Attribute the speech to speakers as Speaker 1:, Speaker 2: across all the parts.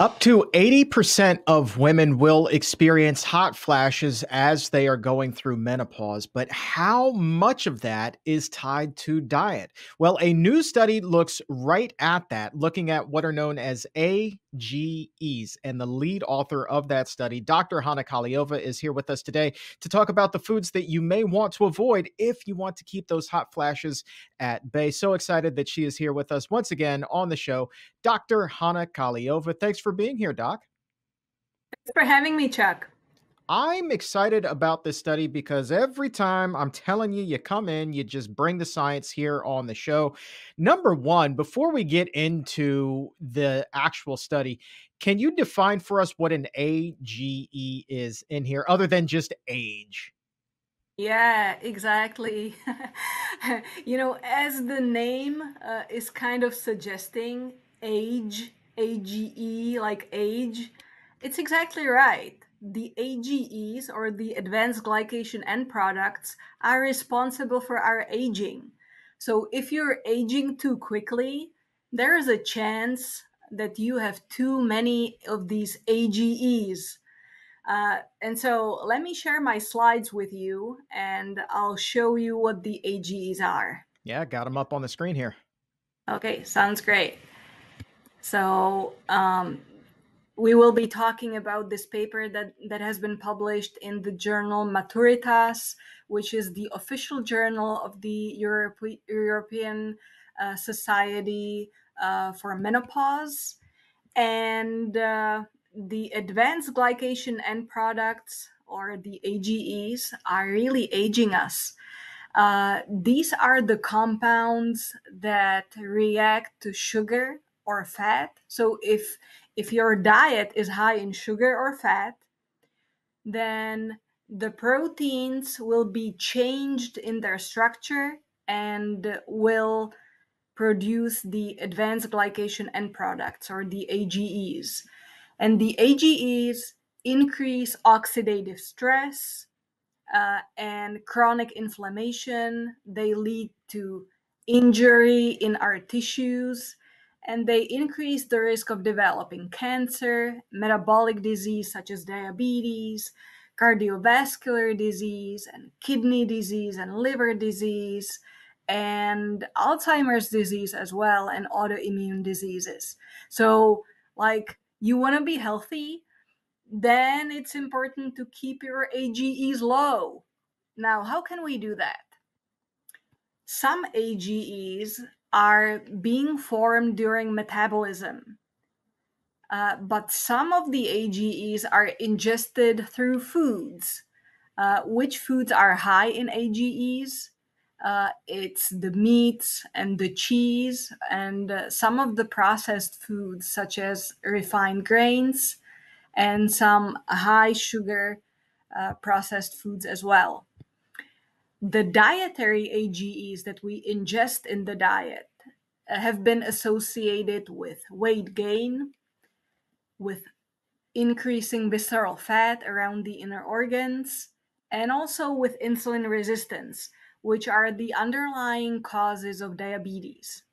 Speaker 1: Up to 80% of women will experience hot flashes as they are going through menopause, but how much of that is tied to diet? Well, a new study looks right at that, looking at what are known as AGEs. And the lead author of that study, Dr. Hana Kahleova, is here with us today to talk about the foods that you may want to avoid if you want to keep those hot flashes at bay. So excited that she is here with us once again on the show. Dr. Hana Kahleova, thanks for being here, Doc.
Speaker 2: Thanks for having me, Chuck.
Speaker 1: I'm excited about this study because every time I'm telling you, you come in, you just bring the science here on the show. Number one, before we get into the actual study, can you define for us what an AGE is in here, other than just age?
Speaker 2: Yeah, exactly. As the name is kind of suggesting, AGE, like age, it's exactly right. The AGEs, or the advanced glycation end products, are responsible for our aging. So if you're aging too quickly, there is a chance that you have too many of these AGEs. And so let me share my slides with you and I'll show you what the AGEs are.
Speaker 1: Yeah, got them up on the screen here.
Speaker 2: Okay, sounds great. So we will be talking about this paper that has been published in the journal Maturitas, which is the official journal of the European Society for Menopause. And the advanced glycation end products, or the AGEs, are really aging us. These are the compounds that react to sugar or fat. So if your diet is high in sugar or fat, then the proteins will be changed in their structure and will produce the advanced glycation end products, or the AGEs. And the AGEs increase oxidative stress and chronic inflammation. They lead to injury in our tissues, and they increase the risk of developing cancer, metabolic disease such as diabetes, cardiovascular disease, and kidney disease, and liver disease, and Alzheimer's disease as well, and autoimmune diseases. So, like, you want to be healthy, then it's important to keep your AGEs low. Now, how can we do that? Some AGEs are being formed during metabolism, but some of the AGEs are ingested through foods. Which foods are high in AGEs? It's the meats and the cheese, and some of the processed foods, such as refined grains, and some high sugar processed foods as well. The dietary AGEs that we ingest in the diet have been associated with weight gain, with increasing visceral fat around the inner organs, and also with insulin resistance, which are the underlying causes of diabetes.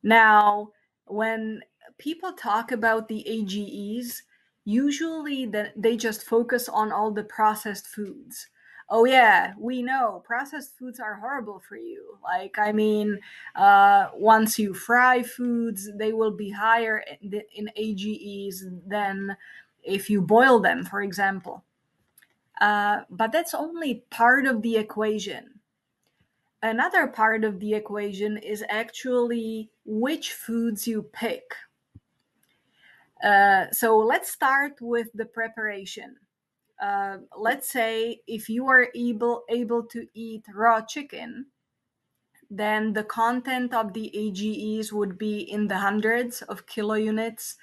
Speaker 2: Now, when people talk about the AGEs, usually they just focus on all the processed foods. Oh yeah, we know processed foods are horrible for you. Once you fry foods, they will be higher in AGEs than if you boil them, for example. But that's only part of the equation. Another part of the equation is actually which foods you pick. So let's start with the preparation. Let's say if you are able to eat raw chicken, then the content of the AGEs would be in the hundreds of kilounits.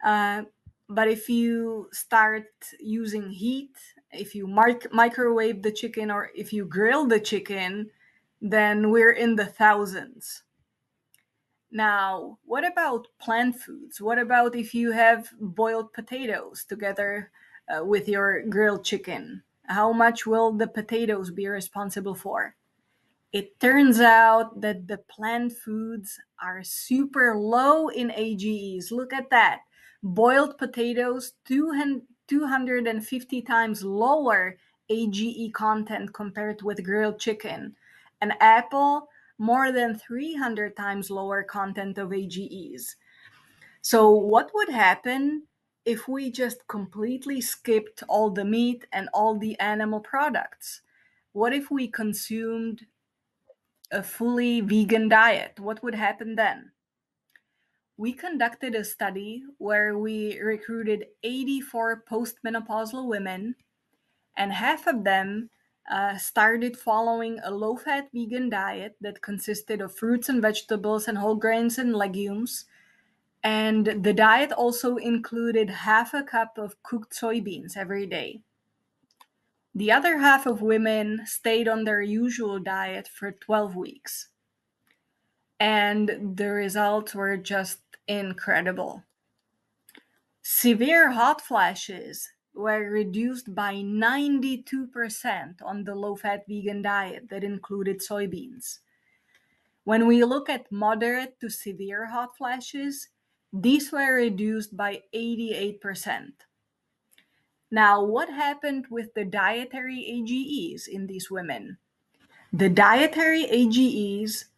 Speaker 2: But if you start using heat, if you microwave the chicken, or if you grill the chicken, then we're in the thousands. Now, what about plant foods? What about if you have boiled potatoes together with your grilled chicken? How much will the potatoes be responsible for? It turns out that the plant foods are super low in AGEs. Look at that. Boiled potatoes, 250 times lower AGE content compared with grilled chicken. An apple, more than 300 times lower content of AGEs. So, what would happen if we just completely skipped all the meat and all the animal products? What if we consumed a fully vegan diet? What would happen then? We conducted a study where we recruited 84 postmenopausal women, and half of them started following a low fat vegan diet that consisted of fruits and vegetables and whole grains and legumes. And the diet also included half a cup of cooked soybeans every day. The other half of women stayed on their usual diet for 12 weeks. And the results were just incredible. Severe hot flashes were reduced by 92% on the low-fat vegan diet that included soybeans. When we look at moderate to severe hot flashes, these were reduced by 88%. Now, what happened with the dietary AGEs in these women? The dietary AGEs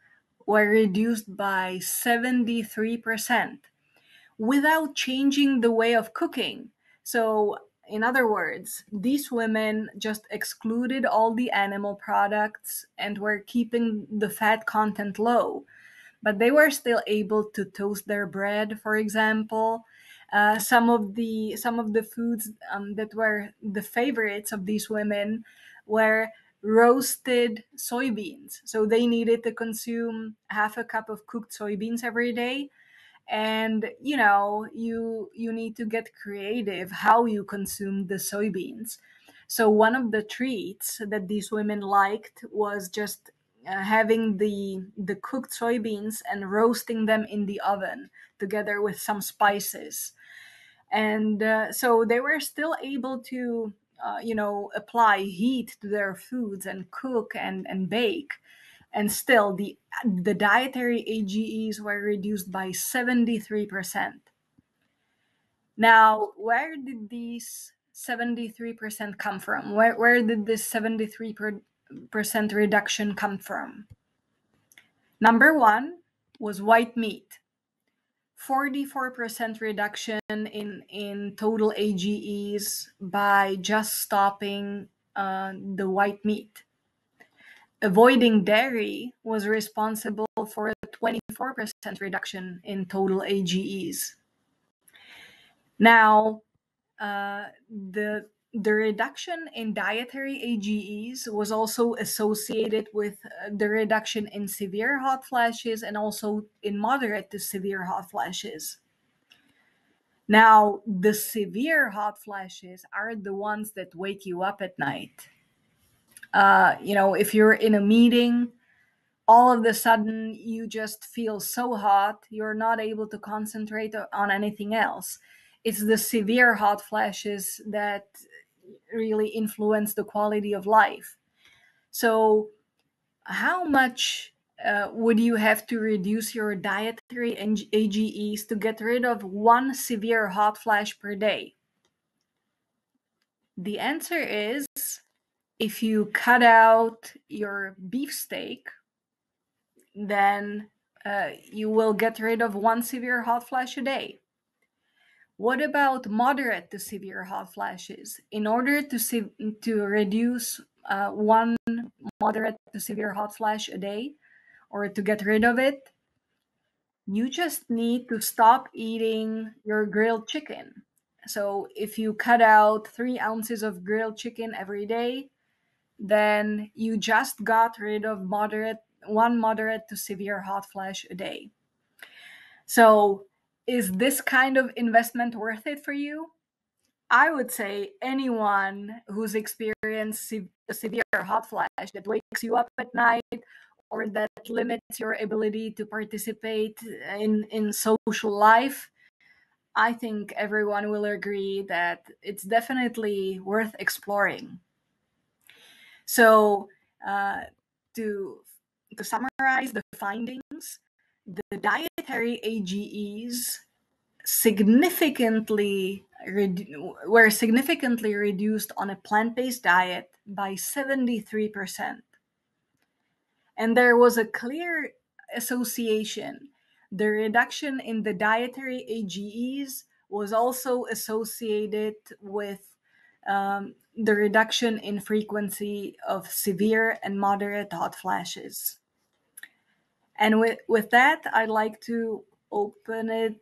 Speaker 2: were reduced by 73% without changing the way of cooking. So, in other words, these women just excluded all the animal products and were keeping the fat content low, but they were still able to toast their bread, for example. Some of the foods that were the favorites of these women were roasted soybeans. So they needed to consume half a cup of cooked soybeans every day. And you need to get creative how you consume the soybeans. So one of the treats that these women liked was just having the cooked soybeans and roasting them in the oven together with some spices. And so they were still able to apply heat to their foods and cook and bake, and still the dietary AGEs were reduced by 73%. Now, where did these 73% come from? Where did this 73% reduction come from? Number one was white meat. 44% reduction in total AGEs by just stopping the white meat. Avoiding dairy was responsible for a 24% reduction in total AGEs. Now, the reduction in dietary AGEs was also associated with the reduction in severe hot flashes and also in moderate to severe hot flashes. Now, the severe hot flashes are the ones that wake you up at night. If you're in a meeting, all of a sudden you just feel so hot, you're not able to concentrate on anything else. It's the severe hot flashes that really influence the quality of life. So, how much would you have to reduce your dietary AGEs to get rid of one severe hot flash per day? The answer is, if you cut out your beefsteak, then you will get rid of one severe hot flash a day. What about moderate to severe hot flashes? In order to reduce one moderate to severe hot flash a day, or to get rid of it, you just need to stop eating your grilled chicken. So if you cut out 3 ounces of grilled chicken every day, then you just got rid of one moderate to severe hot flash a day. So, is this kind of investment worth it for you? I would say anyone who's experienced a severe hot flash that wakes you up at night or that limits your ability to participate in social life, I think everyone will agree that it's definitely worth exploring. So, uh, to to summarize the findings, the dietary AGEs were significantly reduced on a plant-based diet by 73%. And there was a clear association. The reduction in the dietary AGEs was also associated with the reduction in frequency of severe and moderate hot flashes. And with that, I'd like to open it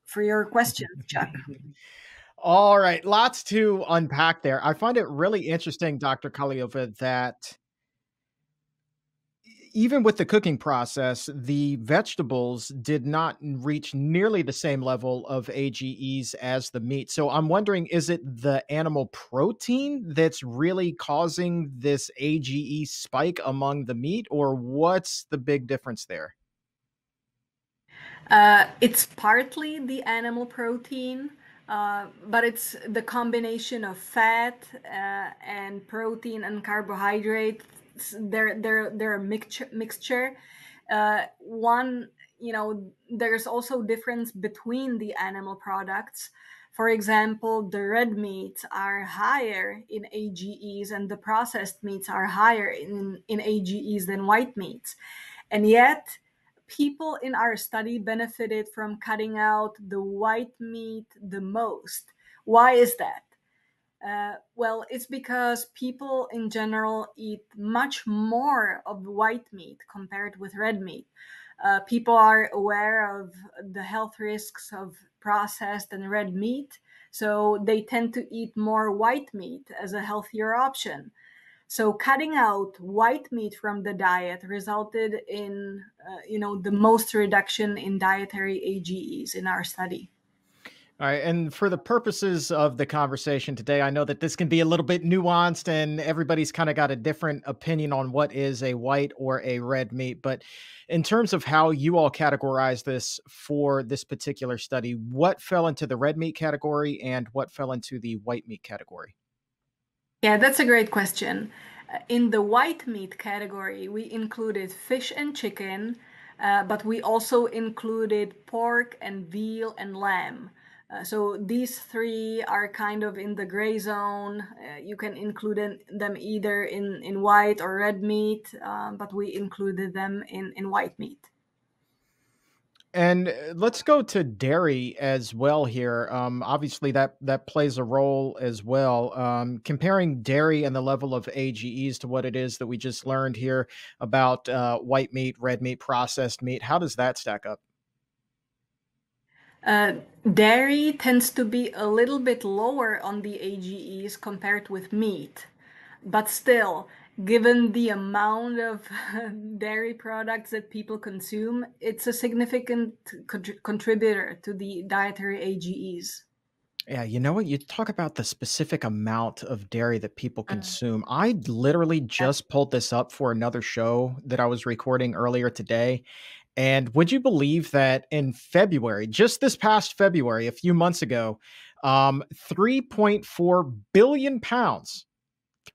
Speaker 2: for your questions, Chuck.
Speaker 1: All right, lots to unpack there. I find it really interesting, Dr. Kahleova, that even with the cooking process, the vegetables did not reach nearly the same level of AGEs as the meat. So I'm wondering, is it the animal protein that's really causing this AGE spike among the meat, or what's the big difference there?
Speaker 2: It's partly the animal protein, but it's the combination of fat and protein and carbohydrates. They're a mixture. One, there's also difference between the animal products. For example, the red meats are higher in AGEs, and the processed meats are higher in AGEs than white meats. And yet, people in our study benefited from cutting out the white meat the most. Why is that? Well, it's because people in general eat much more of white meat compared with red meat. People are aware of the health risks of processed and red meat, so they tend to eat more white meat as a healthier option. So cutting out white meat from the diet resulted in, the most reduction in dietary AGEs in our study.
Speaker 1: All right. And for the purposes of the conversation today, I know that this can be a little bit nuanced and everybody's kind of got a different opinion on what is a white or a red meat. But in terms of how you all categorize this for this particular study, what fell into the red meat category and what fell into the white meat category?
Speaker 2: Yeah, that's a great question. In the white meat category, we included fish and chicken, but we also included pork and veal and lamb. So these three are kind of in the gray zone. You can include them either in white or red meat, but we included them in white meat.
Speaker 1: And let's go to dairy as well here. Obviously, that plays a role as well. Comparing dairy and the level of AGEs to what it is that we just learned here about white meat, red meat, processed meat. How does that stack up?
Speaker 2: Uh, Dairy tends to be a little bit lower on the AGEs compared with meat. But still, given the amount of dairy products that people consume, it's a significant contributor to the dietary AGEs.
Speaker 1: Yeah, you know what? You talk about the specific amount of dairy that people consume. I literally just pulled this up for another show that I was recording earlier today. And would you believe that in February, just this past February, a few months ago, 3.4 billion pounds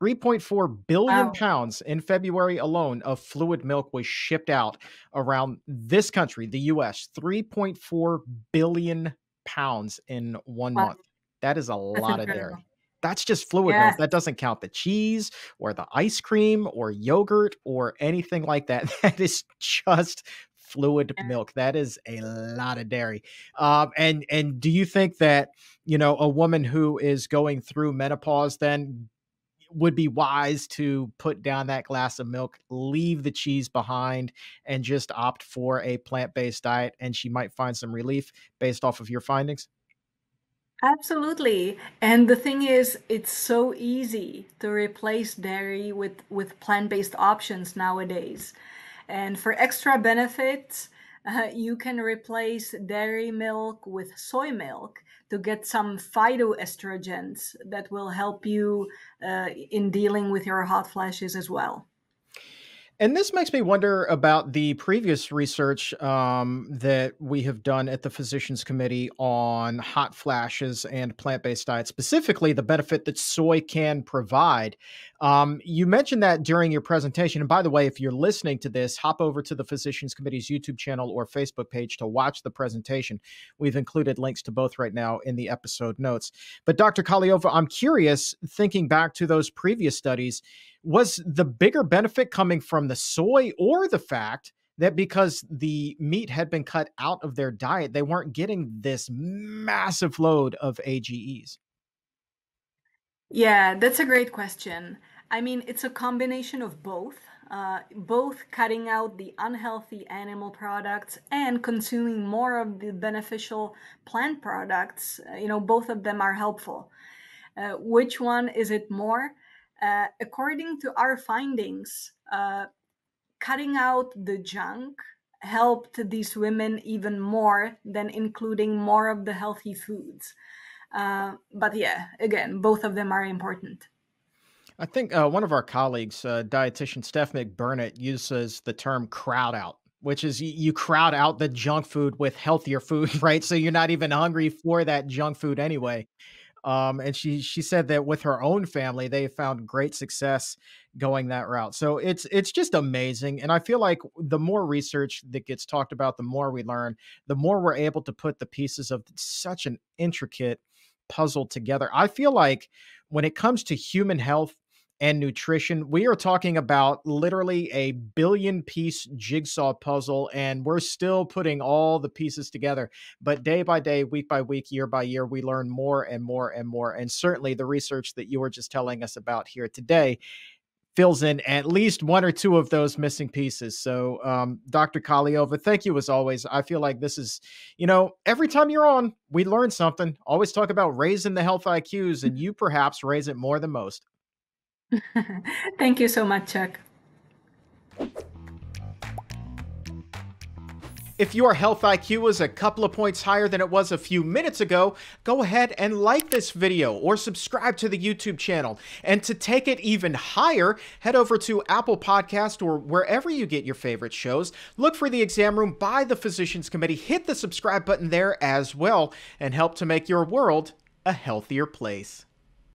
Speaker 1: 3.4 billion
Speaker 2: Wow.
Speaker 1: pounds in February alone of fluid milk was shipped out around this country, the US. 3.4 billion pounds in 1
Speaker 2: Wow.
Speaker 1: month. That is a
Speaker 2: That's
Speaker 1: lot of
Speaker 2: incredible.
Speaker 1: dairy. That's just fluid milk.
Speaker 2: Yes.
Speaker 1: That doesn't count the cheese or the ice cream or yogurt or anything like that. That is just fluid milk. That is a lot of dairy. And do you think that a woman who is going through menopause then would be wise to put down that glass of milk, leave the cheese behind, and just opt for a plant-based diet, and she might find some relief based off of your findings?
Speaker 2: Absolutely. And the thing is, it's so easy to replace dairy with plant-based options nowadays. And for extra benefits, you can replace dairy milk with soy milk to get some phytoestrogens that will help you in dealing with your hot flashes as well.
Speaker 1: And this makes me wonder about the previous research that we have done at the Physicians Committee on hot flashes and plant based diets, specifically the benefit that soy can provide. You mentioned that during your presentation. And by the way, if you're listening to this, hop over to the Physicians Committee's YouTube channel or Facebook page to watch the presentation. We've included links to both right now in the episode notes. But Dr. Kahleova, I'm curious, thinking back to those previous studies, was the bigger benefit coming from the soy or the fact that because the meat had been cut out of their diet, they weren't getting this massive load of AGEs?
Speaker 2: Yeah, that's a great question. I mean, it's a combination of both. Both cutting out the unhealthy animal products and consuming more of the beneficial plant products. Both of them are helpful. Which one is it more? According to our findings, cutting out the junk helped these women even more than including more of the healthy foods. But yeah, again, both of them are important.
Speaker 1: I think one of our colleagues, dietitian Steph McBurnett, uses the term crowd out, which is you crowd out the junk food with healthier food, right? So you're not even hungry for that junk food anyway. And she said that with her own family, they found great success going that route. So it's just amazing. And I feel like the more research that gets talked about, the more we learn, the more we're able to put the pieces of such an intricate puzzle together. I feel like when it comes to human health and nutrition, we are talking about literally a billion piece jigsaw puzzle, and we're still putting all the pieces together. But day by day, week by week, year by year, we learn more and more and more. And certainly the research that you were just telling us about here today fills in at least one or two of those missing pieces. So, Dr. Kahleova, thank you as always. I feel like this is, every time you're on, we learn something. Always talk about raising the health IQs, and you perhaps raise it more than most.
Speaker 2: Thank you so much, Chuck.
Speaker 1: If your health IQ is a couple of points higher than it was a few minutes ago, go ahead and like this video or subscribe to the YouTube channel. And to take it even higher, head over to Apple Podcast or wherever you get your favorite shows. Look for the Exam Room by the Physicians Committee. Hit the subscribe button there as well and help to make your world a healthier place.